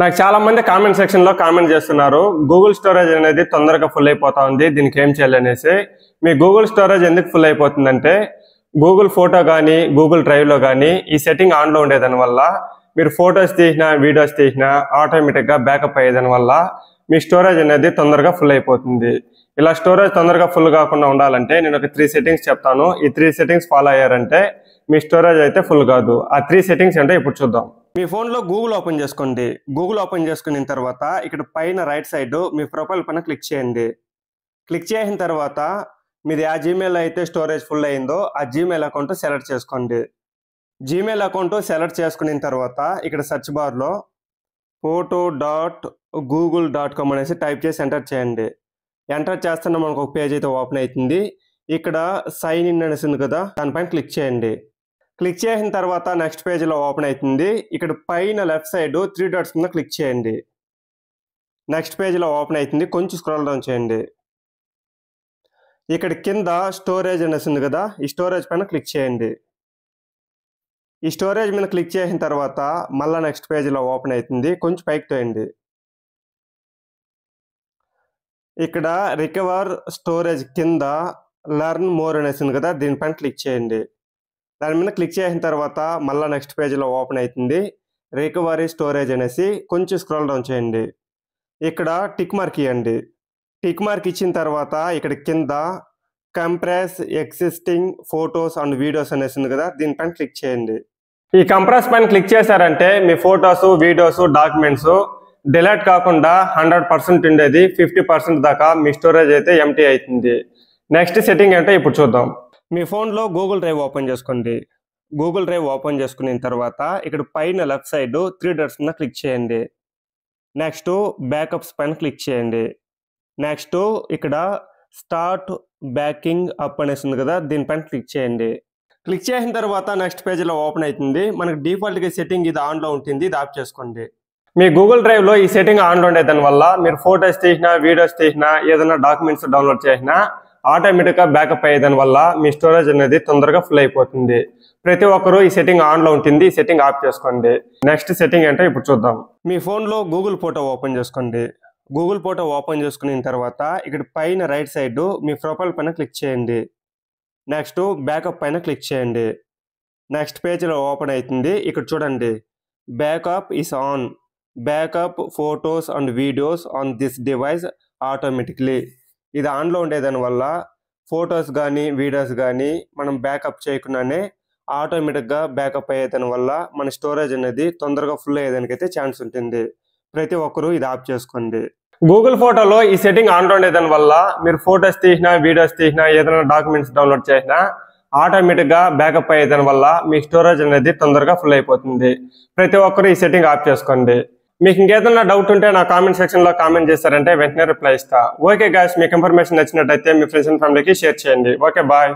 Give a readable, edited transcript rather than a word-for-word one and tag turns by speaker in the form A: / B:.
A: నాకు చాలా మంది కామెంట్ సెక్షన్ లో కామెంట్ చేస్తున్నారు గూగుల్ స్టోరేజ్ అనేది తొందరగా ఫుల్ అయిపోతా ఉంది, దీనికి ఏం చేయాలనేసి. మీ గూగుల్ స్టోరేజ్ ఎందుకు ఫుల్ అయిపోతుందంటే గూగుల్ ఫోటో కానీ గూగుల్ డ్రైవ్ లో కానీ ఈ సెట్టింగ్ ఆన్ లో ఉండేదాని వల్ల మీరు ఫొటోస్ తీసినా వీడియోస్ తీసినా ఆటోమేటిక్ గా బ్యాకప్ అయ్యేదాని వల్ల మీ స్టోరేజ్ అనేది తొందరగా ఫుల్ అయిపోతుంది. ఇలా స్టోరేజ్ తొందరగా ఫుల్ కాకుండా ఉండాలంటే నేను ఒక 3 సెట్టింగ్స్ చెప్తాను. ఈ 3 సెట్టింగ్స్ ఫాలో అయ్యారంటే మీ స్టోరేజ్ అయితే ఫుల్ కాదు. ఆ 3 సెట్టింగ్స్ అంటే ఇప్పుడు చూద్దాం. మీ ఫోన్లో గూగుల్ ఓపెన్ చేసుకోండి. గూగుల్ ఓపెన్ చేసుకున్న తర్వాత ఇక్కడ పైన రైట్ సైడ్ మీ ప్రొఫైల్ పైన క్లిక్ చేయండి. క్లిక్ చేసిన తర్వాత మీది ఆ జీమెయిల్ అయితే స్టోరేజ్ ఫుల్ అయిందో ఆ జీమెయిల్ అకౌంట్ సెలెక్ట్ చేసుకోండి. జీమెయిల్ అకౌంట్ సెలెక్ట్ చేసుకున్న తర్వాత ఇక్కడ సెర్చ్ బార్లో photo.google.com అనేసి టైప్ చేసి ఎంటర్ చేయండి. ఎంటర్ చేస్తున్న మనకు ఒక పేజ్ అయితే ఓపెన్ అవుతుంది. ఇక్కడ సైన్ ఇన్ అనేసి ఉంది కదా, దానిపైన క్లిక్ చేయండి. క్లిక్ చేసిన తర్వాత నెక్స్ట్ పేజ్లో ఓపెన్ అవుతుంది. ఇక్కడ పైన లెఫ్ట్ సైడ్ 3 డాట్స్ మీద క్లిక్ చేయండి. నెక్స్ట్ పేజ్లో ఓపెన్ అవుతుంది. కొంచెం స్క్రోల్ డౌన్ చేయండి. ఇక్కడ కింద స్టోరేజ్ అనేసి ఉంది కదా, ఈ స్టోరేజ్ పైన క్లిక్ చేయండి. ఈ స్టోరేజ్ మీద క్లిక్ చేసిన తర్వాత మళ్ళీ నెక్స్ట్ పేజ్లో ఓపెన్ అవుతుంది. కొంచెం పైకి తోయండి. ఇక్కడ రికవర్ స్టోరేజ్ కింద లెర్న్ మోర్ అనేసి ఉంది కదా, దీనిపైన క్లిక్ చేయండి. దాని మీద క్లిక్ చేసిన తర్వాత మళ్ళీ నెక్స్ట్ పేజ్లో ఓపెన్ అవుతుంది. రికవరీ స్టోరేజ్ అనేసి కొంచెం స్క్రోల్ డౌన్ చేయండి. ఇక్కడ టిక్ మార్క్ ఇవ్వండి. టిక్ మార్క్ ఇచ్చిన తర్వాత ఇక్కడ కింద compress existing photos and videos అనేసి ఉంది కదా, దీనిపైన క్లిక్ చేయండి. ఈ కంప్రెస్ పైన క్లిక్ చేశారంటే మీ ఫొటోస్ వీడియోస్ డాక్యుమెంట్స్ డిలీట్ కాకుండా 100% ఉండేది 50% దాకా మీ స్టోరేజ్ అయితే ఎంటీ అవుతుంది. నెక్స్ట్ సెట్టింగ్ అంటే ఇప్పుడు చూద్దాం. మీ ఫోన్లో గూగుల్ డ్రైవ్ ఓపెన్ చేసుకోండి. గూగుల్ డ్రైవ్ ఓపెన్ చేసుకున్న తర్వాత ఇక్కడ పైన లెఫ్ట్ సైడ్ 3 డాట్స్ మీద క్లిక్ చేయండి. నెక్స్ట్ బ్యాకప్స్ పైన క్లిక్ చేయండి. నెక్స్ట్ ఇక్కడ స్టార్ట్ బ్యాకింగ్ అప్ అనేసి ఉంది కదా, దీనిపైన క్లిక్ చేయండి. క్లిక్ చేసిన తర్వాత నెక్స్ట్ పేజ్లో ఓపెన్ అవుతుంది. మనకు డిఫాల్ట్గా సెట్టింగ్ ఇది ఆన్లో ఉంటుంది, ఇది ఆఫ్ చేసుకోండి. మీ గూగుల్ డ్రైవ్లో ఈ సెట్టింగ్ ఆన్లో ఉండే దానివల్ల మీరు ఫొటోస్ తీసినా వీడియోస్ తీసినా ఏదైనా డాక్యుమెంట్స్ డౌన్లోడ్ చేసినా ఆటోమేటిక్గా బ్యాకప్ అయ్యేదాని వల్ల మీ స్టోరేజ్ అనేది తొందరగా ఫుల్ అయిపోతుంది. ప్రతి ఒక్కరూ ఈ సెట్టింగ్ ఆన్లో ఉంటుంది, ఈ సెట్టింగ్ ఆఫ్ చేసుకోండి. నెక్స్ట్ సెట్టింగ్ అంటే ఇప్పుడు చూద్దాం. మీ ఫోన్లో గూగుల్ ఫోటో ఓపెన్ చేసుకోండి. గూగుల్ ఫోటో ఓపెన్ చేసుకున్న తర్వాత ఇక్కడ పైన రైట్ సైడ్ మీ ప్రొఫైల్ పైన క్లిక్ చేయండి. నెక్స్ట్ బ్యాకప్ పైన క్లిక్ చేయండి. నెక్స్ట్ పేజ్లో ఓపెన్ అవుతుంది. ఇక్కడ చూడండి, backup is on, backup photos and videos on this device automatically. ఇది ఆన్లో ఉండేదాని వల్ల ఫొటోస్ కానీ వీడియోస్ కానీ మనం బ్యాకప్ చేయకుండానే ఆటోమేటిక్గా బ్యాకప్ అయ్యేదాని వల్ల మన స్టోరేజ్ అనేది తొందరగా ఫుల్ అయ్యేదానికైతే ఛాన్స్ ఉంటుంది. ప్రతి ఒక్కరూ ఇది ఆఫ్ చేసుకోండి. గూగుల్ ఫోటోలో ఈ సెట్టింగ్ ఆన్లో ఉండేదాని వల్ల మీరు ఫొటోస్ తీసినా వీడియోస్ తీసినా ఏదైనా డాక్యుమెంట్స్ డౌన్లోడ్ చేసినా ఆటోమేటిక్గా బ్యాకప్ అయ్యేదాని వల్ల మీ స్టోరేజ్ అనేది తొందరగా ఫుల్ అయిపోతుంది. ప్రతి ఒక్కరు ఈ సెట్టింగ్ ఆఫ్ చేసుకోండి. మీకు ఇంకేదైనా డౌట్ ఉంటే నా కామెంట్ సెక్షన్లో కామెంట్ చేస్తారంటే వెంటనే రిప్లై ఇస్తా. ఓకే గాయ్స్, మీకు ఇన్ఫర్మేషన్ నచ్చినట్టయితే మీ ఫ్రెండ్స్ అండ్ ఫ్యామిలీకి షేర్ చేయండి. Okay, bye.